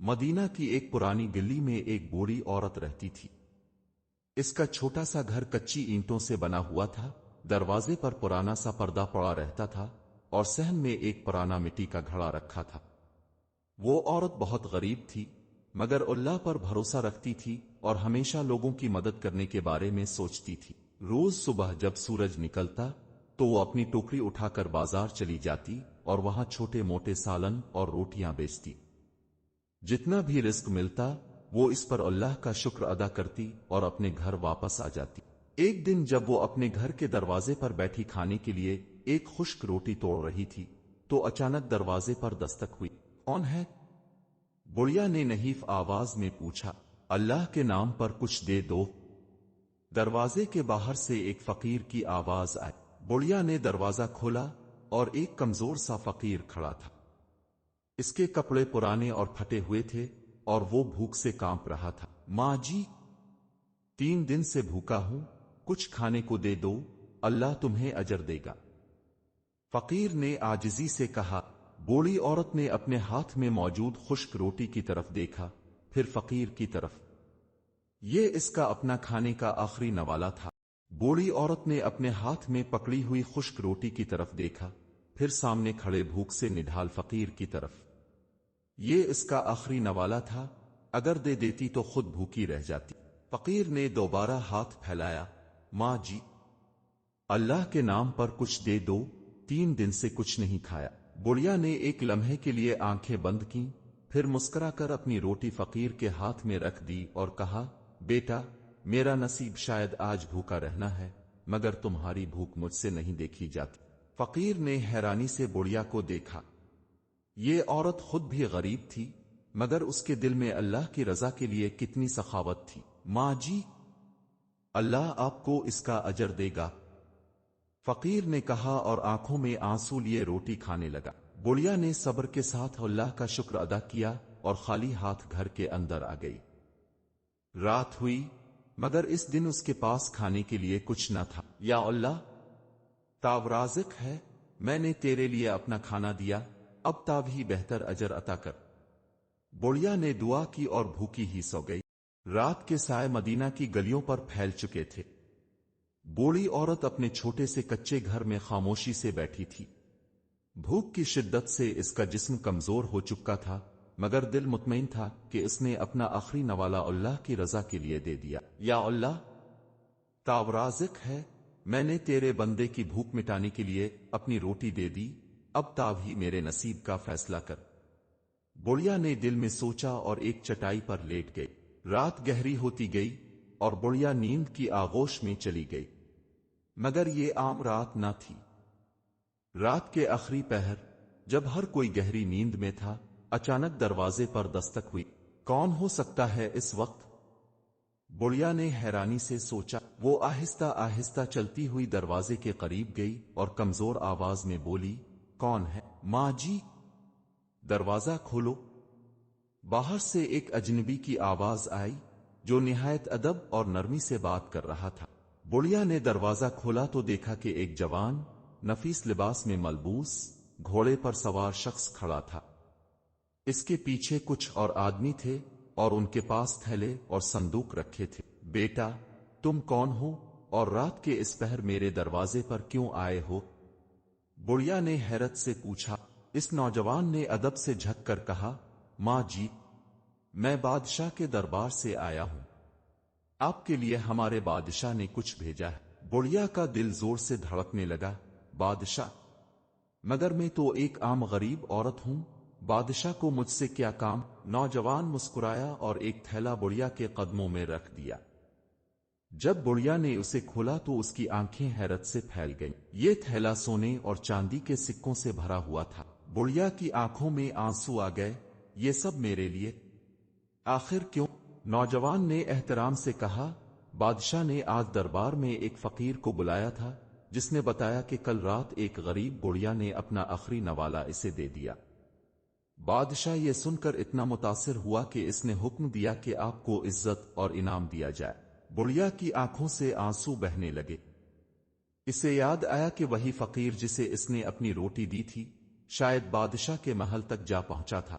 مدینہ کی ایک پرانی گلی میں ایک بوڑھی عورت رہتی تھی۔ اس کا چھوٹا سا گھر کچی اینٹوں سے بنا ہوا تھا، دروازے پر پرانا سا پردہ پڑا رہتا تھا اور صحن میں ایک پرانا مٹی کا گھڑا رکھا تھا۔ وہ عورت بہت غریب تھی، مگر اللہ پر بھروسہ رکھتی تھی اور ہمیشہ لوگوں کی مدد کرنے کے بارے میں سوچتی تھی۔ روز صبح جب سورج نکلتا تو وہ اپنی ٹوکری اٹھا کر بازار چلی جاتی اور وہاں چھوٹے موٹے سالن اور روٹیاں بیچتی۔ جتنا بھی رزق ملتا وہ اس پر اللہ کا شکر ادا کرتی اور اپنے گھر واپس آ جاتی۔ ایک دن جب وہ اپنے گھر کے دروازے پر بیٹھی کھانے کے لیے ایک خشک روٹی توڑ رہی تھی تو اچانک دروازے پر دستک ہوئی۔ کون ہے؟ بڑھیا نے نحیف آواز میں پوچھا۔ اللہ کے نام پر کچھ دے دو۔ دروازے کے باہر سے ایک فقیر کی آواز آئی۔ بڑھیا نے دروازہ کھولا اور ایک کمزور سا فقیر کھڑا تھا۔ اس کے کپڑے پرانے اور پھٹے ہوئے تھے اور وہ بھوک سے کانپ رہا تھا۔ ماں جی، 3 دن سے بھوکا ہوں، کچھ کھانے کو دے دو، اللہ تمہیں اجر دے گا۔ فقیر نے عاجزی سے کہا۔ بوڑھی عورت نے اپنے ہاتھ میں موجود خشک روٹی کی طرف دیکھا، پھر فقیر کی طرف۔ یہ اس کا اپنا کھانے کا آخری نوالہ تھا۔ بوڑھی عورت نے اپنے ہاتھ میں پکڑی ہوئی خشک روٹی کی طرف دیکھا، پھر سامنے کھڑے بھوک سے نڈھال فقیر کی طرف۔ یہ اس کا آخری نوالہ تھا، اگر دے دیتی تو خود بھوکی رہ جاتی۔ فقیر نے دوبارہ ہاتھ پھیلایا۔ ماں جی، اللہ کے نام پر کچھ دے دو، 3 دن سے کچھ نہیں کھایا۔ بڑھیا نے ایک لمحے کے لیے آنکھیں بند کیں، پھر مسکرا کر اپنی روٹی فقیر کے ہاتھ میں رکھ دی اور کہا، بیٹا، میرا نصیب شاید آج بھوکا رہنا ہے، مگر تمہاری بھوک مجھ سے نہیں دیکھی جاتی۔ فقیر نے حیرانی سے بڑھیا کو دیکھا۔ یہ عورت خود بھی غریب تھی، مگر اس کے دل میں اللہ کی رضا کے لیے کتنی سخاوت تھی۔ ماں جی، اللہ آپ کو اس کا اجر دے گا، فقیر نے کہا اور آنکھوں میں آنسو لیے روٹی کھانے لگا۔ بڑھیا نے صبر کے ساتھ اللہ کا شکر ادا کیا اور خالی ہاتھ گھر کے اندر آ گئی۔ رات ہوئی، مگر اس دن اس کے پاس کھانے کے لیے کچھ نہ تھا۔ یا اللہ، تاو رازق ہے، میں نے تیرے لیے اپنا کھانا دیا، اب تاو ہی بہتر اجر عطا کر۔ بڑھیا نے دعا کی اور بھوکی ہی سو گئی۔ رات کے سائے مدینہ کی گلیوں پر پھیل چکے تھے۔ بوڑھی عورت اپنے چھوٹے سے کچے گھر میں خاموشی سے بیٹھی تھی۔ بھوک کی شدت سے اس کا جسم کمزور ہو چکا تھا، مگر دل مطمئن تھا کہ اس نے اپنا آخری نوالہ اللہ کی رضا کے لیے دے دیا۔ یا اللہ، تاو رازق ہے، میں نے تیرے بندے کی بھوک مٹانے کے لیے اپنی روٹی دے دی، اب تاو ہی میرے نصیب کا فیصلہ کر۔ بڑھیا نے دل میں سوچا اور ایک چٹائی پر لیٹ گئی۔ رات گہری ہوتی گئی اور بڑھیا نیند کی آغوش میں چلی گئی، مگر یہ عام رات نہ تھی۔ رات کے آخری پہر، جب ہر کوئی گہری نیند میں تھا، اچانک دروازے پر دستک ہوئی۔ کون ہو سکتا ہے اس وقت؟ بڑھیا نے حیرانی سے سوچا۔ وہ آہستہ آہستہ چلتی ہوئی دروازے کے قریب گئی اور کمزور آواز میں بولی، کون ہے؟ ماں جی، دروازہ کھولو۔ باہر سے ایک اجنبی کی آواز آئی جو نہایت ادب اور نرمی سے بات کر رہا تھا۔ بڑھیا نے دروازہ کھولا تو دیکھا کہ ایک جوان، نفیس لباس میں ملبوس، گھوڑے پر سوار شخص کھڑا تھا۔ اس کے پیچھے کچھ اور آدمی تھے اور ان کے پاس تھیلے اور صندوق رکھے تھے۔ بیٹا، تم کون ہو اور رات کے اس پہر میرے دروازے پر کیوں آئے ہو؟ بڑھیا نے حیرت سے پوچھا۔ اس نوجوان نے ادب سے جھک کر کہا، ماں جی، میں بادشاہ کے دربار سے آیا ہوں، آپ کے لیے ہمارے بادشاہ نے کچھ بھیجا ہے۔ بڑھیا کا دل زور سے دھڑکنے لگا۔ بادشاہ؟ مگر میں تو ایک عام غریب عورت ہوں، بادشاہ کو مجھ سے کیا کام؟ نوجوان مسکرایا اور ایک تھیلا بڑھیا کے قدموں میں رکھ دیا۔ جب بڑھیا نے اسے کھولا تو اس کی آنکھیں حیرت سے پھیل گئیں۔ یہ تھیلا سونے اور چاندی کے سکوں سے بھرا ہوا تھا۔ بڑھیا کی آنکھوں میں آنسو آ گئے۔ یہ سب میرے لیے؟ آخر کیوں؟ نوجوان نے احترام سے کہا، بادشاہ نے آج دربار میں ایک فقیر کو بلایا تھا جس نے بتایا کہ کل رات ایک غریب بڑھیا نے اپنا آخری نوالہ اسے دے دیا۔ بادشاہ یہ سن کر اتنا متاثر ہوا کہ اس نے حکم دیا کہ آپ کو عزت اور انعام دیا جائے۔ بڑھیا کی آنکھوں سے آنسو بہنے لگے۔ اسے یاد آیا کہ وہی فقیر جسے اس نے اپنی روٹی دی تھی، شاید بادشاہ کے محل تک جا پہنچا تھا۔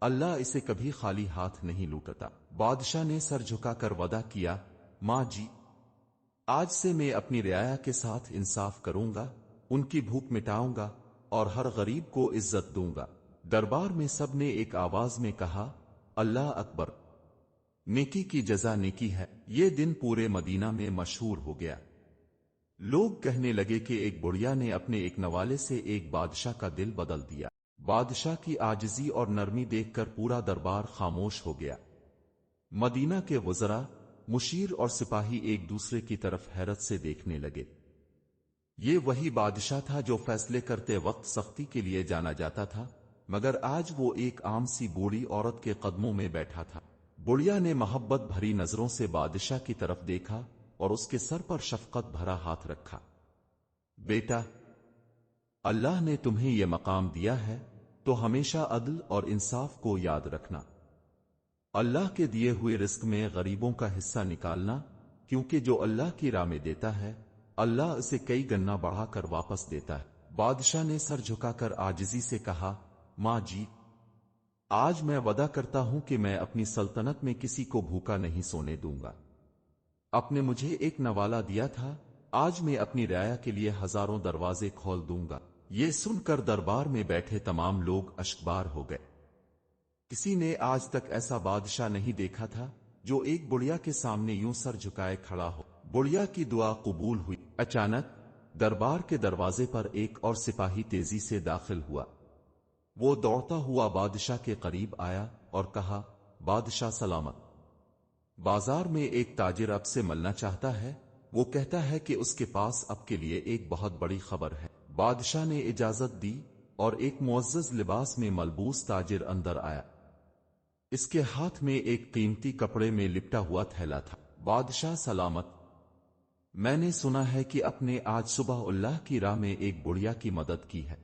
اللہ اسے کبھی خالی ہاتھ نہیں لوٹتا۔ بادشاہ نے سر جھکا کر وعدہ کیا، ماں جی، آج سے میں اپنی رعایا کے ساتھ انصاف کروں گا، ان کی بھوک مٹاؤں گا اور ہر غریب کو عزت دوں گا۔ دربار میں سب نے ایک آواز میں کہا، اللہ اکبر، نیکی کی جزا نیکی ہے۔ یہ دن پورے مدینہ میں مشہور ہو گیا۔ لوگ کہنے لگے کہ ایک بڑھیا نے اپنے ایک نوالے سے ایک بادشاہ کا دل بدل دیا۔ بادشاہ کی عاجزی اور نرمی دیکھ کر پورا دربار خاموش ہو گیا۔ مدینہ کے وزراء، مشیر اور سپاہی ایک دوسرے کی طرف حیرت سے دیکھنے لگے۔ یہ وہی بادشاہ تھا جو فیصلے کرتے وقت سختی کے لیے جانا جاتا تھا، مگر آج وہ ایک عام سی بوڑھی عورت کے قدموں میں بیٹھا تھا۔ بڑھیا نے محبت بھری نظروں سے بادشاہ کی طرف دیکھا اور اس کے سر پر شفقت بھرا ہاتھ رکھا۔ بیٹا، اللہ نے تمہیں یہ مقام دیا ہے تو ہمیشہ عدل اور انصاف کو یاد رکھنا۔ اللہ کے دیے ہوئے رزق میں غریبوں کا حصہ نکالنا، کیونکہ جو اللہ کی راہ میں دیتا ہے اللہ اسے کئی گنا بڑھا کر واپس دیتا ہے۔ بادشاہ نے سر جھکا کر عاجزی سے کہا، ماں جی، آج میں وعدہ کرتا ہوں کہ میں اپنی سلطنت میں کسی کو بھوکا نہیں سونے دوں گا۔ آپ نے مجھے ایک نوالا دیا تھا، آج میں اپنی رعایا کے لیے ہزاروں دروازے کھول دوں گا۔ یہ سن کر دربار میں بیٹھے تمام لوگ اشکبار ہو گئے۔ کسی نے آج تک ایسا بادشاہ نہیں دیکھا تھا جو ایک بڑھیا کے سامنے یوں سر جھکائے کھڑا ہو۔ بڑھیا کی دعا قبول ہوئی۔ اچانک دربار کے دروازے پر ایک اور سپاہی تیزی سے داخل ہوا۔ وہ دوڑتا ہوا بادشاہ کے قریب آیا اور کہا، بادشاہ سلامت، بازار میں ایک تاجر اب سے ملنا چاہتا ہے، وہ کہتا ہے کہ اس کے پاس اب کے لیے ایک بہت بڑی خبر ہے۔ بادشاہ نے اجازت دی اور ایک معزز لباس میں ملبوس تاجر اندر آیا۔ اس کے ہاتھ میں ایک قیمتی کپڑے میں لپٹا ہوا تھیلا تھا۔ بادشاہ سلامت، میں نے سنا ہے کہ آپ نے آج صبح اللہ کی راہ میں ایک بڑھیا کی مدد کی ہے۔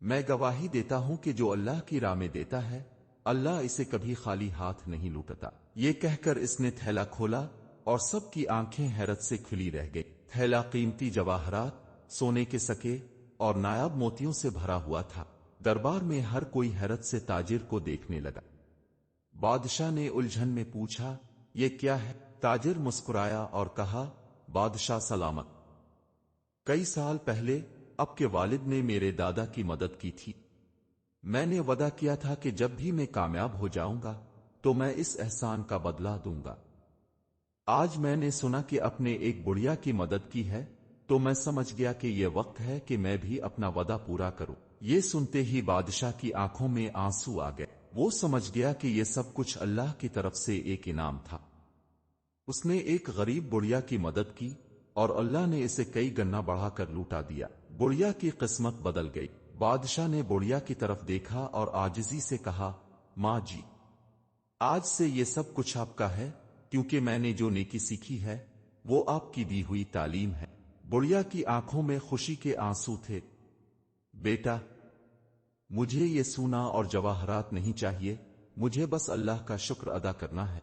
میں گواہی دیتا ہوں کہ جو اللہ کی راہ میں دیتا ہے اللہ اسے کبھی خالی ہاتھ نہیں لوٹتا۔ یہ کہہ کر اس نے تھیلا کھولا اور سب کی آنکھیں حیرت سے کھلی رہ گئی۔ تھیلا قیمتی جواہرات، سونے کے سکے اور نایاب موتیوں سے بھرا ہوا تھا۔ دربار میں ہر کوئی حیرت سے تاجر کو دیکھنے لگا۔ بادشاہ نے الجھن میں پوچھا، یہ کیا ہے؟ تاجر مسکرایا اور کہا، بادشاہ سلامت، کئی سال پہلے آپ کے والد نے میرے دادا کی مدد کی تھی۔ میں نے وعدہ کیا تھا کہ جب بھی میں کامیاب ہو جاؤں گا تو میں اس احسان کا بدلہ دوں گا۔ آج میں نے سنا کہ آپ نے ایک بڑھیا کی مدد کی ہے تو میں سمجھ گیا کہ یہ وقت ہے کہ میں بھی اپنا وعدہ پورا کروں۔ یہ سنتے ہی بادشاہ کی آنکھوں میں آنسو آ گئے۔ وہ سمجھ گیا کہ یہ سب کچھ اللہ کی طرف سے ایک انعام تھا۔ اس نے ایک غریب بڑھیا کی مدد کی اور اللہ نے اسے کئی گنا بڑھا کر لوٹا دیا۔ بڑھیا کی قسمت بدل گئی۔ بادشاہ نے بڑھیا کی طرف دیکھا اور عاجزی سے کہا، ماں جی، آج سے یہ سب کچھ آپ کا ہے، کیونکہ میں نے جو نیکی سیکھی ہے وہ آپ کی دی ہوئی تعلیم ہے۔ بڑھیا کی آنکھوں میں خوشی کے آنسو تھے۔ بیٹا، مجھے یہ سونا اور جواہرات نہیں چاہیے، مجھے بس اللہ کا شکر ادا کرنا ہے۔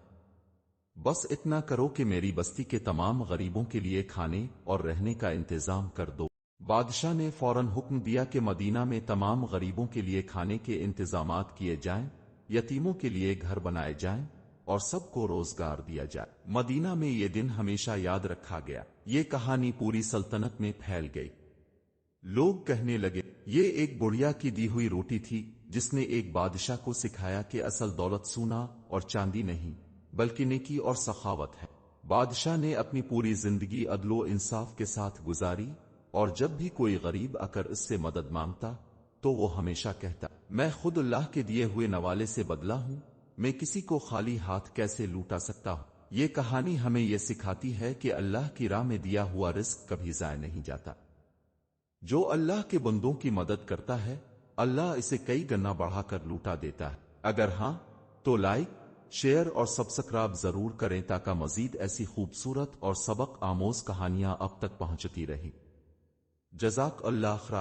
بس اتنا کرو کہ میری بستی کے تمام غریبوں کے لیے کھانے اور رہنے کا انتظام کر دو۔ بادشاہ نے فوراً حکم دیا کہ مدینہ میں تمام غریبوں کے لیے کھانے کے انتظامات کیے جائیں، یتیموں کے لیے گھر بنائے جائیں اور سب کو روزگار دیا جائے۔ مدینہ میں یہ دن ہمیشہ یاد رکھا گیا۔ یہ کہانی پوری سلطنت میں پھیل گئی۔ لوگ کہنے لگے، یہ ایک بڑھیا کی دی ہوئی روٹی تھی جس نے ایک بادشاہ کو سکھایا کہ اصل دولت سونا اور چاندی نہیں بلکہ نیکی اور سخاوت ہے۔ بادشاہ نے اپنی پوری زندگی عدل و انصاف کے ساتھ گزاری اور جب بھی کوئی غریب آ کر اس سے مدد مانگتا تو وہ ہمیشہ کہتا، میں خود اللہ کے دیے ہوئے نوالے سے بدلا ہوں، میں کسی کو خالی ہاتھ کیسے لوٹا سکتا ہوں۔ یہ کہانی ہمیں یہ سکھاتی ہے کہ اللہ کی راہ میں دیا ہوا رزق کبھی ضائع نہیں جاتا۔ جو اللہ کے بندوں کی مدد کرتا ہے اللہ اسے کئی گنا بڑھا کر لوٹا دیتا ہے۔ اگر ہاں تو لائک، شیئر اور سبسکرائب ضرور کریں تاکہ مزید ایسی خوبصورت اور سبق آموز کہانیاں اب تک پہنچتی رہیں۔ جزاک اللہ خیر۔